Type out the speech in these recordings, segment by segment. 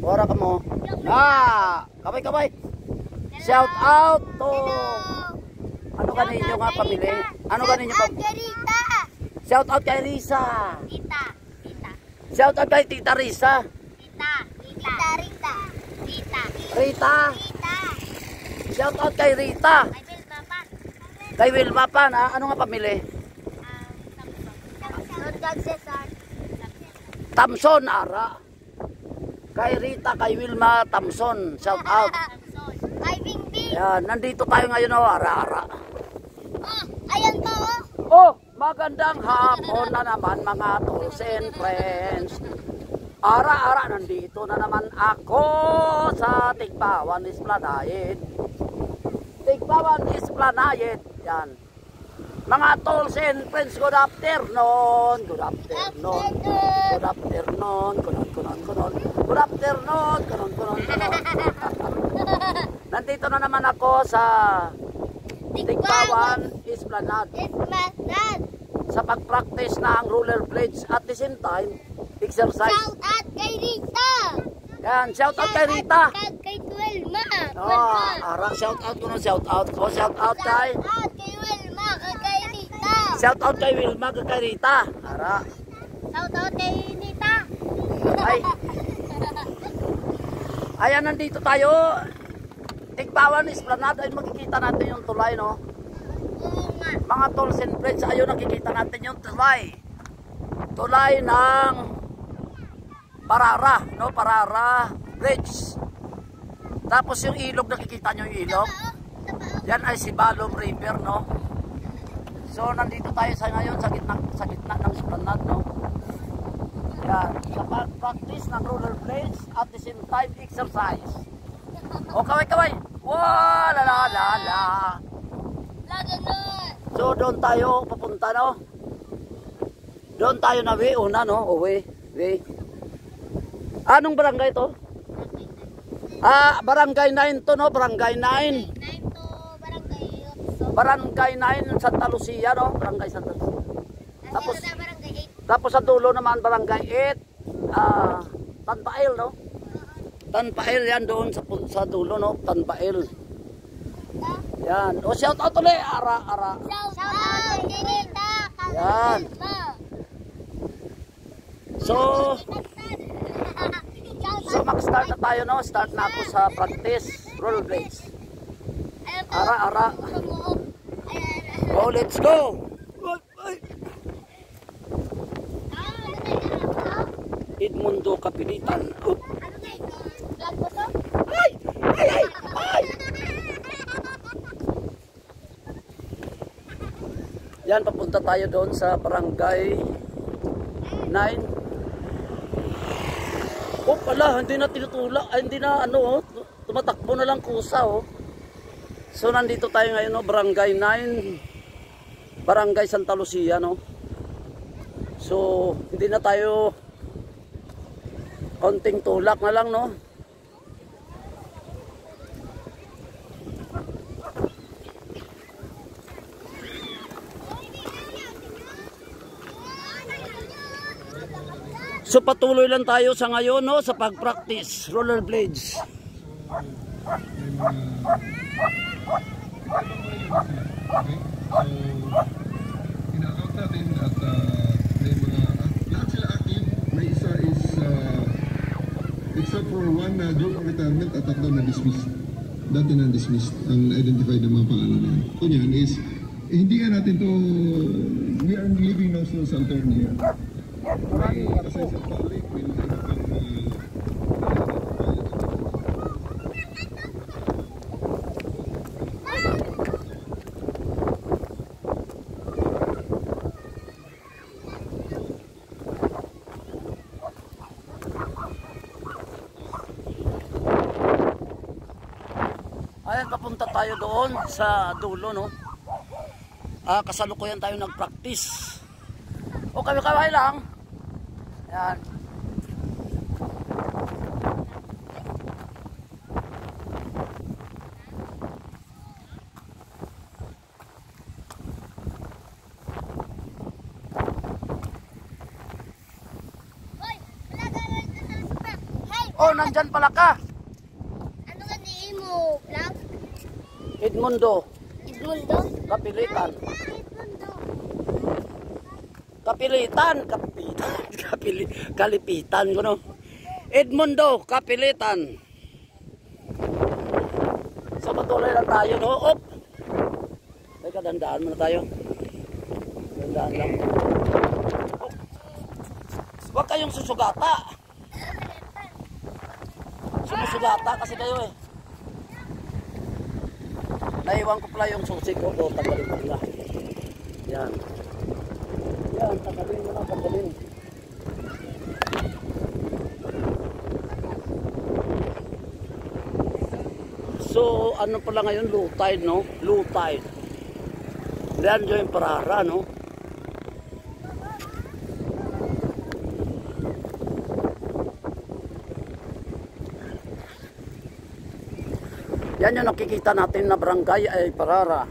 Ora ka mo. Kabay. Shout out to ano kaninyo nga pamili? Ano kaninyo pamili? Shout out kay Risa. Tita. Shout out kay Tita Risa. Rita. Shout out kay Rita. Kay Wilma pa na ano nga pamili? Tamson ara. Kay Rita, kay Wilma, Tamson. Shout out. Yan, nandito tayo ngayon ara-ara. Ayan pa Magandang hapon na naman mga tools and friends. Ara-ara, nandito na naman ako sa Tigpawan Esplanade. Tigpawan Esplanade. Yan. Mga tools and friends, good afternoon. Good afternoon. Good afternoon. Good afternoon. Nandito na naman ako sa Tigpawan Esplanade. Sa pag-practice ng rollerblades at the same time, exercise. Shout out kay Rita. Yan, shout out kay Rita. Kay Wilma. Ara, shout out ko ng shout out ko. Shout out kay Wilma, kay Rita. Shout out kay Wilma, kay Rita. Ara. Shout out kay Rita. Ayan, nandito tayo. Tigpawan Esplanade, ay makikita natin yung tulay, no? Mga tools and friends, ayun nakikita natin yung tulay. Tulay ng Parara, no? Parara Bridge. Tapos yung ilog, nakikita nyo yung ilog? Yan ay Sibalom River, no? So nandito tayo sa ngayon sa gitna ng Esplanade, no? Yan, sa pag-practice ng rollerblades at the same time exercise. O kaway. Wow, la. So doon tayo papunta, no? Doon tayo na una, no? Uwi. Anong barangay to? Barangay 9 to, no? Barangay 9. Barangay 9 Santa Lucia, no? Barangay Santa Lucia. Tapos sa dulo naman barangay 8. Tanpail, no? Tanpail yan doon sa dulo, no? Tanpail. Yan. O shout out ulit. Ara. Shout out kay Rita. Yan. So mag-start na tayo, no? Start na ako sa practice rollerblades. Ara. Oh, let's go. Edmundo Kapilitan. Ay! Yan, papunta tayo doon sa barangay 9. Pala, hindi na tinutulak, hindi na tumatakbo na lang kusa, So nandito tayo ngayon, no, barangay 9, barangay Santa Lucia, no. So hindi na tayo, konting tulak na lang, no. So patuloy lang tayo sa ngayon, no, sa pag-practice rollerblades. Ina-out natin at may mga lahat sila active. May isa is except for one group of retirement at tatlo na dismissed. Dati na dismissed ang identified na mga pangalan na yan. Ito niyan is hindi nga natin to, we are leaving no stone unturned here. May kasi sa public, may mga Ayan, papunta tayo doon sa dulo, no. Kasalukuyan tayo nag-practice. O kaway lang. Ayan. Oh, nandyan pala ka. Ano ka ni Imo? Vlog? Edmundo. Edmundo? Kapilitan. Edmundo. Kapilitan. Kalipitan ko no. Edmundo, Kapilitan. So patuloy lang tayo no. Op. Teka, dandaan muna tayo. Dandaan lang. Op. Huwag kayong susugata. Sumusugata kasi kayo eh. Naiwan ko pala yung susi ko. O, tagalin mo nila. Yan. Yan, tagalin mo na, tagalin. So, ano pala ngayon? Low tide, no? Low tide. Yan yung parara, no? Yan yung nakikita natin na barangay ay parara.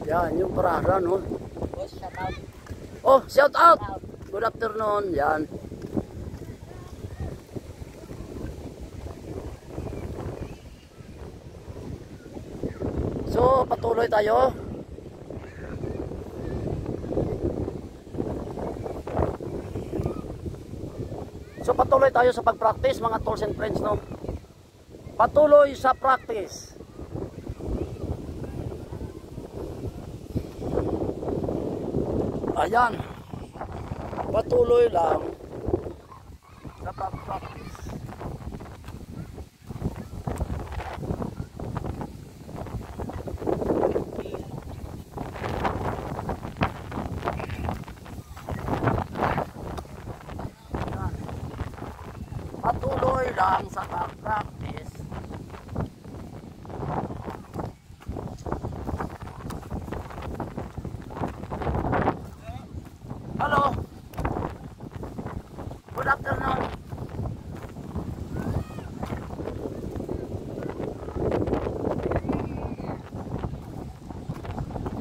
Yan yung parara, no? Oh, shout out! Good afternoon. Yan. So, patuloy tayo. So, patuloy tayo sa pag-practice, mga tools and friends, no? Patuloy sa practice. Ayan. Patuloy lang sa pag-practice. Patuloy lang sa pag-practice. Hello. Good afternoon.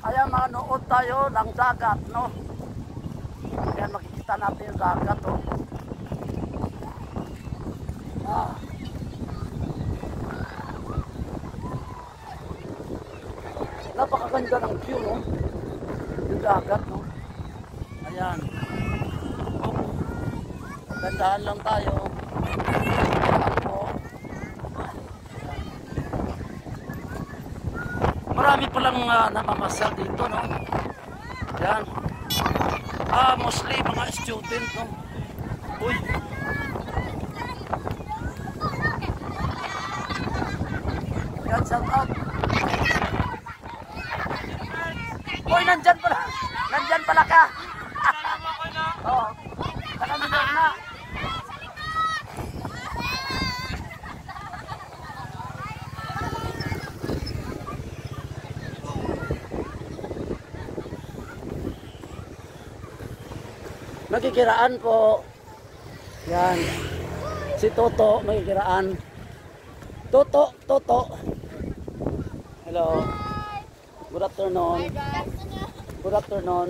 Ayan, manood tayo ng dagat, no? Ayan, makikita natin yung dagat, oh. Napakaganda ng view, no? Yung dagat, no? Ayan. Oh. Gandahan lang tayo. Ayan po. Marami palang namamasal dito, no? Ayan. Mostly mga student, no? Uy. Ayan, shout out. Uy, nandyan pala. Nandyan pala ka. Oo. Nakamidor na. Magkikiraan po. Yan. Si Toto, magkikiraan. Toto. Hello. Good afternoon. Good afternoon.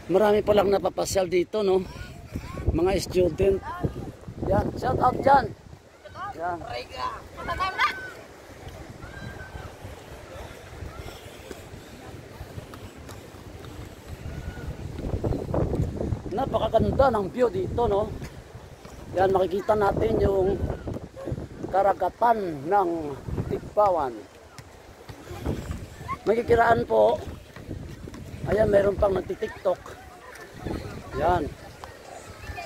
Marami palang napapasyal dito, no? Mga student. Yan, shout out dyan. Yan. Napakaganda ng view dito, no? Yan, makikita natin yung karagatan ng Tigpawan. Magkikiraan po. Ayan, meron pang nagtitiktok. Yan.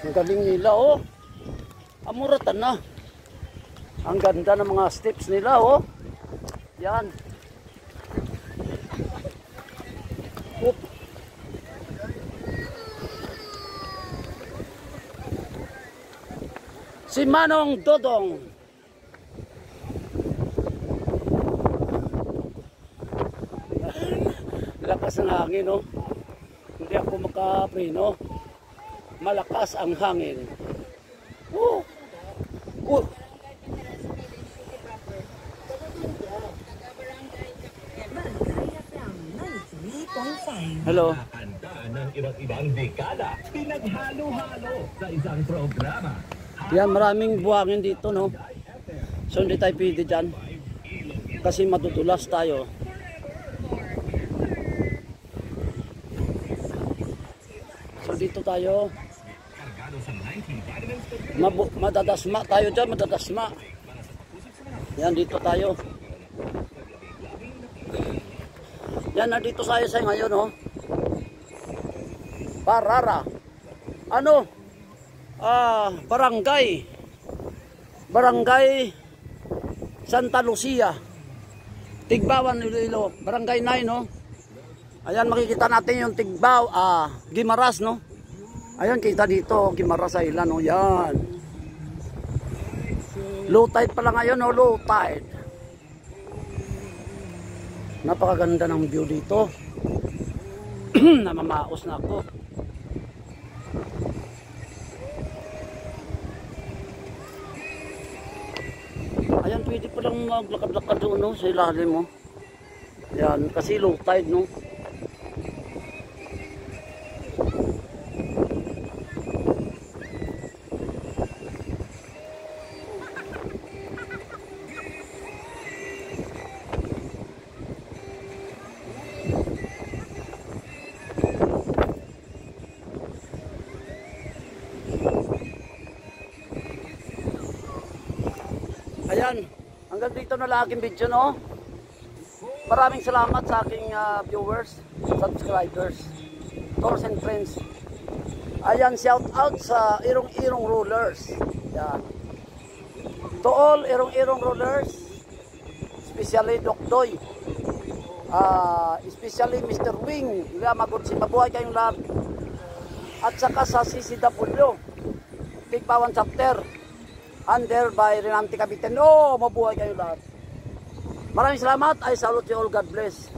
Ang galing nila, oh. Amuratan na. Ang ganda ng mga steps nila, oh. Yan. Oop. Si Manong Dodong. Malakas ang hangin, no? Hindi ako makapreno. Malakas ang hangin. Oh! Oh! Hello. Handa ng iba't ibang dekada, pinaghalo-halo sa isang programa. Yan, maraming buhangin dito, no? So hindi tayo pwede dyan. Kasi matutulas tayo. So dito tayo. Madadasma tayo dyan, madadasma. Yan, dito tayo. Yan, nandito tayo sa ngayon, oh. Parara. Ano? Barangay Santa Lucia. Tigbawan, Iloilo. Barangay 9, no? Ayan, makikita natin yung Tigbaw, Gimaras, no? Ayan, kita dito, Gimaras Island, no? Yan. Low tide pala ngayon, no? Low tide. Napakaganda ng view dito. Namamaos na ako. Ayan, pwede palang maglakad-lakad doon, no? Sa ilalim mo. Yan, kasi low tide, no? Ayan, hanggang dito na lang aking video, no? Maraming salamat sa aking viewers, subscribers, tours and friends. Ayan, shout out sa Irong-Irong Rollers. Yan. To all Irong-Irong Rollers, especially Doc Doy, especially Mr. Wing, Magutsi, mabuhay kayong lahat. At saka sa CCW, Tigbawan Chapter, under by Renante Capitan. Oh, mabuhay kayo lahat. Maraming salamat. I salute you all. God bless.